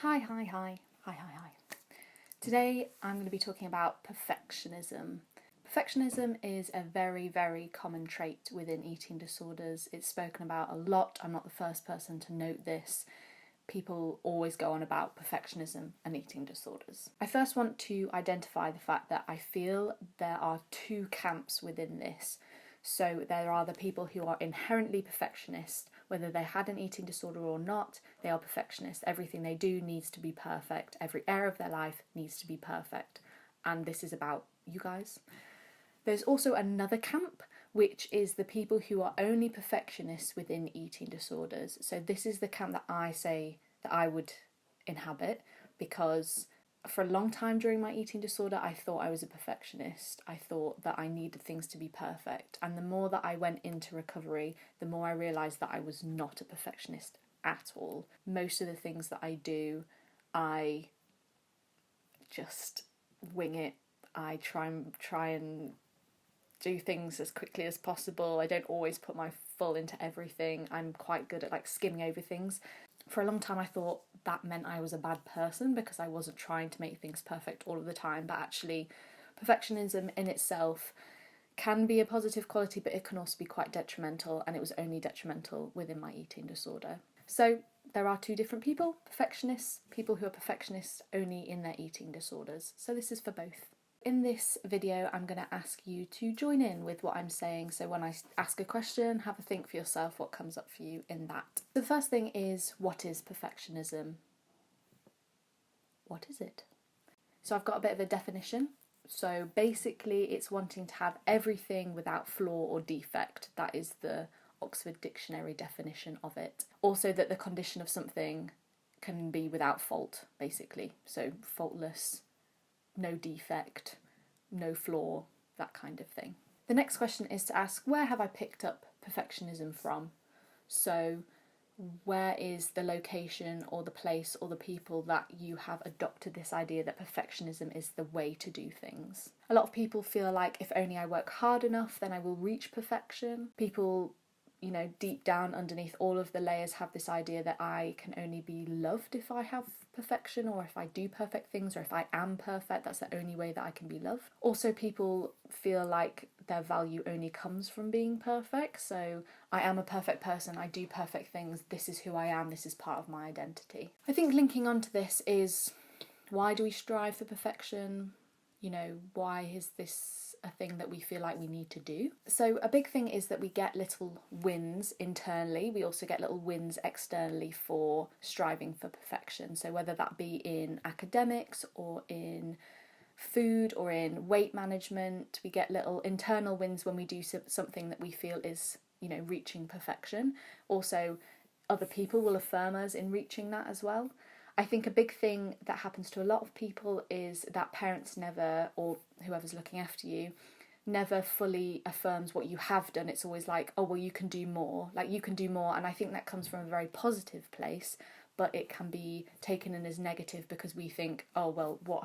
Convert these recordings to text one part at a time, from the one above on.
Hi. Today I'm going to be talking about perfectionism. Perfectionism is a very, very common trait within eating disorders. It's spoken about a lot. I'm not the first person to note this. People always go on about perfectionism and eating disorders. I first want to identify the fact that I feel there are two camps within this. So there are the people who are inherently perfectionist, whether they had an eating disorder or not, they are perfectionist. Everything they do needs to be perfect. Every area of their life needs to be perfect. And this is about you guys. There's also another camp, which is the people who are only perfectionists within eating disorders. So this is the camp that I say that I would inhabit, because for a long time during my eating disorder, I thought I was a perfectionist. I thought that I needed things to be perfect. And the more that I went into recovery, the more I realised that I was not a perfectionist at all. Most of the things that I do, I just wing it. I try and do things as quickly as possible. I don't always put my full into everything. I'm quite good at skimming over things. For a long time I thought that meant I was a bad person because I wasn't trying to make things perfect all of the time, but actually perfectionism in itself can be a positive quality, but it can also be quite detrimental, and it was only detrimental within my eating disorder. So there are two different people: perfectionists, people who are perfectionists only in their eating disorders. So this is for both. In this video, I'm going to ask you to join in with what I'm saying. So when I ask a question, have a think for yourself what comes up for you in that. So the first thing is, what is perfectionism? What is it? So I've got a bit of a definition. So basically it's wanting to have everything without flaw or defect. That is the Oxford Dictionary definition of it. Also that the condition of something can be without fault, basically. So faultless, no defect, no flaw, that kind of thing. The next question is to ask, where have I picked up perfectionism from? So where is the location or the place or the people that you have adopted this idea that perfectionism is the way to do things? A lot of people feel like if only I work hard enough, then I will reach perfection. People, deep down underneath all of the layers have this idea that I can only be loved if I have perfection, or if I do perfect things, or if I am perfect, that's the only way that I can be loved. Also, people feel like their value only comes from being perfect. So I am a perfect person, I do perfect things, this is who I am, this is part of my identity. I think linking onto this is, why do we strive for perfection? Why is this a thing that we feel like we need to do? So a big thing is that we get little wins internally. We also get little wins externally for striving for perfection. So whether that be in academics or in food or in weight management, we get little internal wins when we do something that we feel is, reaching perfection. Also, other people will affirm us in reaching that as well. I think a big thing that happens to a lot of people is that parents never, or whoever's looking after you, never fully affirms what you have done. It's always like, oh, well, you can do more. You can do more. And I think that comes from a very positive place, but it can be taken in as negative because we think, oh, well, what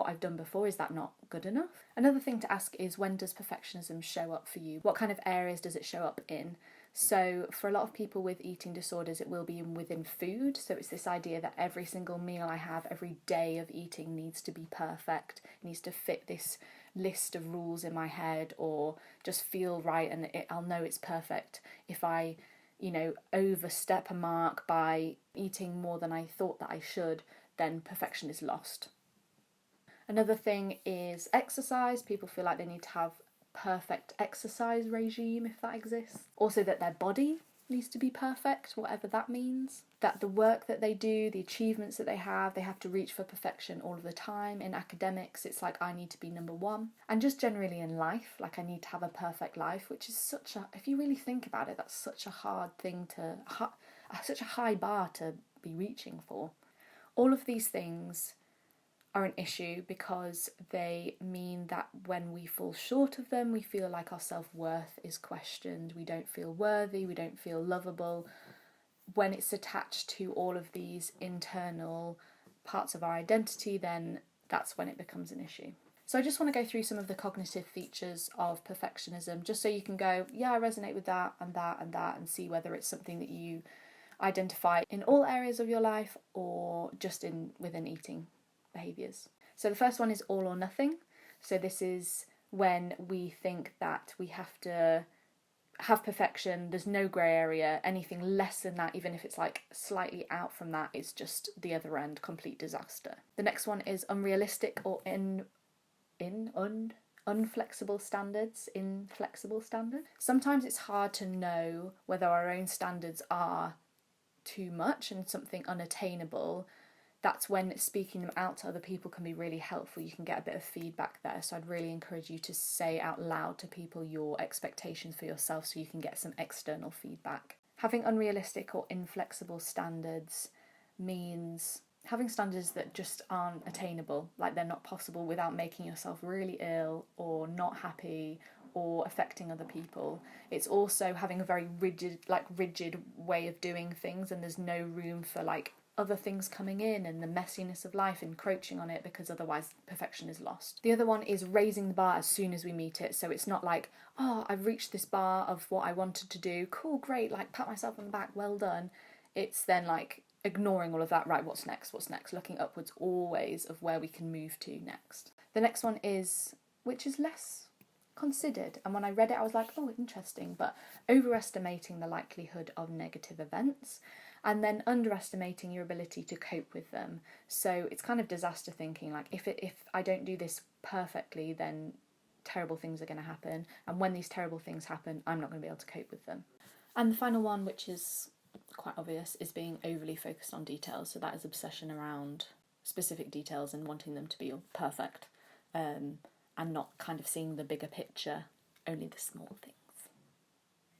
I've done before, is that not good enough? Another thing to ask is, when does perfectionism show up for you? What kind of areas does it show up in? So for a lot of people with eating disorders, it will be within food. So it's this idea that every single meal I have, every day of eating needs to be perfect. It needs to fit this list of rules in my head, or just feel right, and I'll know it's perfect. If I, overstep a mark by eating more than I thought that I should, then perfection is lost. Another thing is exercise. People feel like they need to have perfect exercise regime, if that exists. Also that their body needs to be perfect, whatever that means. That the work that they do, the achievements that they have to reach for perfection all of the time. In academics, it's like, I need to be number one. And just generally in life, I need to have a perfect life, which is if you really think about it, that's such a hard thing such a high bar to be reaching for. All of these things are an issue because they mean that when we fall short of them, we feel like our self-worth is questioned. We don't feel worthy, we don't feel lovable. When it's attached to all of these internal parts of our identity, then that's when it becomes an issue. So I just want to go through some of the cognitive features of perfectionism, just so you can go, yeah, I resonate with that and that and that, and see whether it's something that you identify in all areas of your life or just within eating behaviours. So the first one is all or nothing. So this is when we think that we have to have perfection, there's no grey area, anything less than that, even if it's like slightly out from that, it's just the other end, complete disaster. The next one is unrealistic or inflexible standards. Sometimes it's hard to know whether our own standards are too much and something unattainable. That's when speaking them out to other people can be really helpful. You can get a bit of feedback there. So I'd really encourage you to say out loud to people your expectations for yourself so you can get some external feedback. Having unrealistic or inflexible standards means having standards that just aren't attainable, like they're not possible without making yourself really ill or not happy or affecting other people. It's also having a very rigid way of doing things, and there's no room for like other things coming in and the messiness of life encroaching on it, because otherwise perfection is lost. The other one is raising the bar as soon as we meet it. So it's not like, oh, I've reached this bar of what I wanted to do, cool, great, like pat myself on the back, well done. It's then like ignoring all of that, right, what's next, looking upwards always of where we can move to next. The next one is, which is less considered, and when I read it I was like, oh, interesting, but overestimating the likelihood of negative events and then underestimating your ability to cope with them. So it's kind of disaster thinking, like if I don't do this perfectly, then terrible things are going to happen, and when these terrible things happen, I'm not going to be able to cope with them. And the final one, which is quite obvious, is being overly focused on details. So that is obsession around specific details and wanting them to be perfect, and not kind of seeing the bigger picture, only the small things.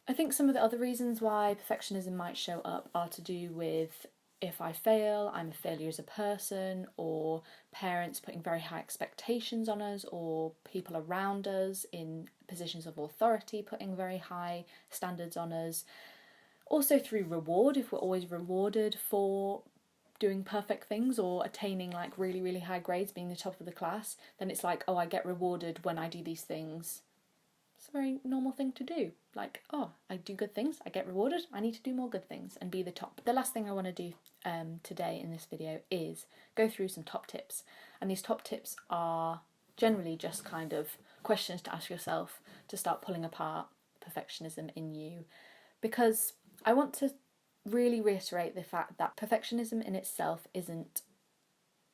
I think some of the other reasons why perfectionism might show up are to do with if I fail, I'm a failure as a person, or parents putting very high expectations on us, or people around us in positions of authority putting very high standards on us. Also through reward, if we're always rewarded for doing perfect things or attaining like really, really high grades, being the top of the class, then it's like, oh, I get rewarded when I do these things. It's a very normal thing to do. Like, oh, I do good things, I get rewarded, I need to do more good things and be the top. The last thing I want to do today in this video is go through some top tips. And these top tips are generally just kind of questions to ask yourself to start pulling apart perfectionism in you. Because I want to really reiterate the fact that perfectionism in itself isn't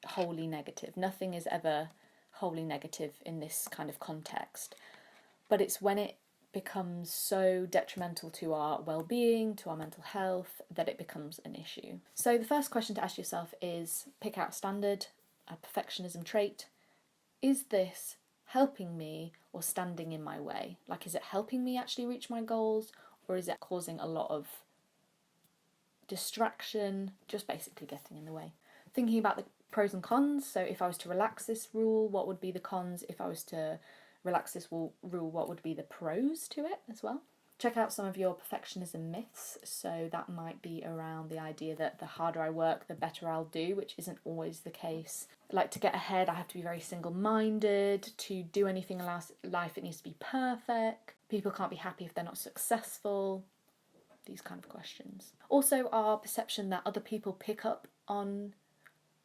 wholly negative. Nothing is ever wholly negative in this kind of context. But it's when it becomes so detrimental to our well-being, to our mental health, that it becomes an issue. So the first question to ask yourself is, pick out a standard, a perfectionism trait. Is this helping me or standing in my way? Like, is it helping me actually reach my goals, or is it causing a lot of distraction, just basically getting in the way? Thinking about the pros and cons. So if I was to relax this rule, what would be the cons? If I was to relax this rule, what would be the pros to it as well? Check out some of your perfectionism myths. So that might be around the idea that the harder I work, the better I'll do, which isn't always the case. Like, to get ahead, I have to be very single-minded. To do anything in life, it needs to be perfect. People can't be happy if they're not successful. These kind of questions. Also, our perception that other people pick up on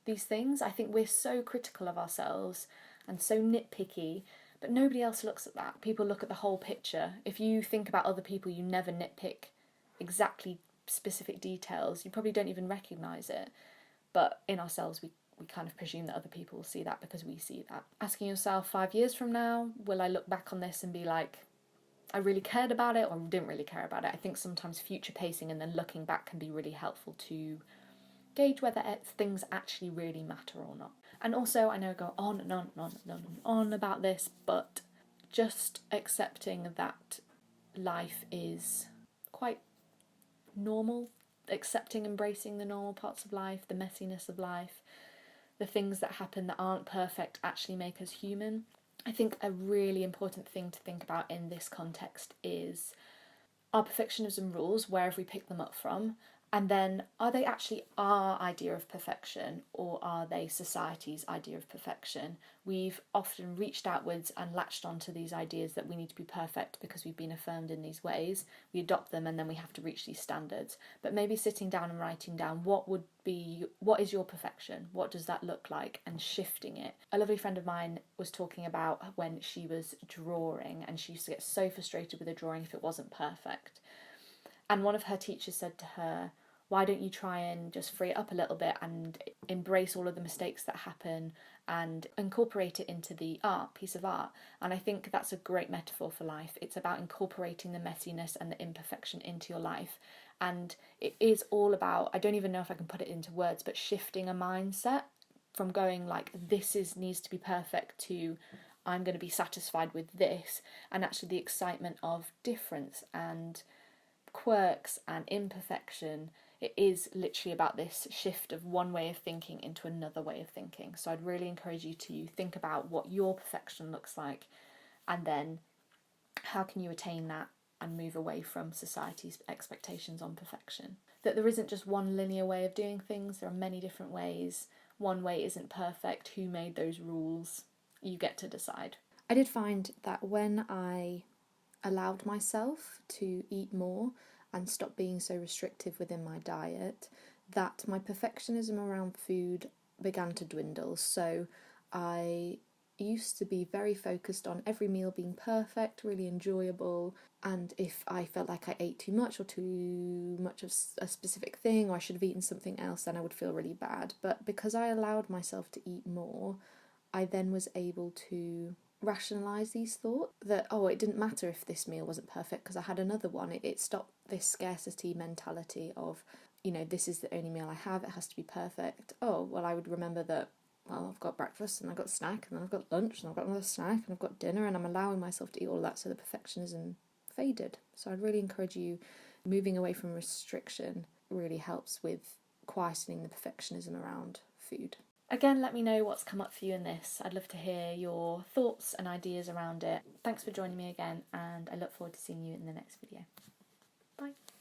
these things. I think we're so critical of ourselves and so nitpicky, but nobody else looks at that. People look at the whole picture. If you think about other people, you never nitpick exactly specific details. You probably don't even recognise it. But in ourselves, we kind of presume that other people will see that because we see that. Asking yourself, 5 years from now, will I look back on this and be like, I really cared about it or didn't really care about it? I think sometimes future pacing and then looking back can be really helpful to gauge whether things actually really matter or not. And also, I know I go on and on and on and on and on about this, but just accepting that life is quite normal, accepting, embracing the normal parts of life, the messiness of life, the things that happen that aren't perfect actually make us human. I think a really important thing to think about in this context is, our perfectionism rules, where have we picked them up from, And then, are they actually our idea of perfection, or are they society's idea of perfection? We've often reached outwards and latched onto these ideas that we need to be perfect because we've been affirmed in these ways. We adopt them and then we have to reach these standards. But maybe sitting down and writing down what is your perfection? What does that look like? And shifting it. A lovely friend of mine was talking about when she was drawing, and she used to get so frustrated with a drawing if it wasn't perfect. And one of her teachers said to her, why don't you try and just free it up a little bit and embrace all of the mistakes that happen and incorporate it into the piece of art? And I think that's a great metaphor for life. It's about incorporating the messiness and the imperfection into your life. And it is all about, I don't even know if I can put it into words, but shifting a mindset from going like, needs to be perfect, to I'm going to be satisfied with this, and actually the excitement of difference and quirks and imperfection. It is literally about this shift of one way of thinking into another way of thinking. So I'd really encourage you to think about what your perfection looks like, and then how can you attain that and move away from society's expectations on perfection. That there isn't just one linear way of doing things, there are many different ways. One way isn't perfect. Who made those rules? You get to decide. I did find that when I allowed myself to eat more and stop being so restrictive within my diet, that my perfectionism around food began to dwindle. So I used to be very focused on every meal being perfect, really enjoyable, and if I felt like I ate too much or too much of a specific thing, or I should have eaten something else, then I would feel really bad. But because I allowed myself to eat more, I then was able to rationalise these thoughts that, oh, it didn't matter if this meal wasn't perfect because I had another one. It stopped this scarcity mentality of, this is the only meal I have, it has to be perfect. Oh, well, I would remember that, well, I've got breakfast and I've got snack and then I've got lunch and I've got another snack and I've got dinner, and I'm allowing myself to eat all that, so the perfectionism faded. So I'd really encourage you, moving away from restriction really helps with quietening the perfectionism around food. Again, let me know what's come up for you in this. I'd love to hear your thoughts and ideas around it. Thanks for joining me again, and I look forward to seeing you in the next video. Bye.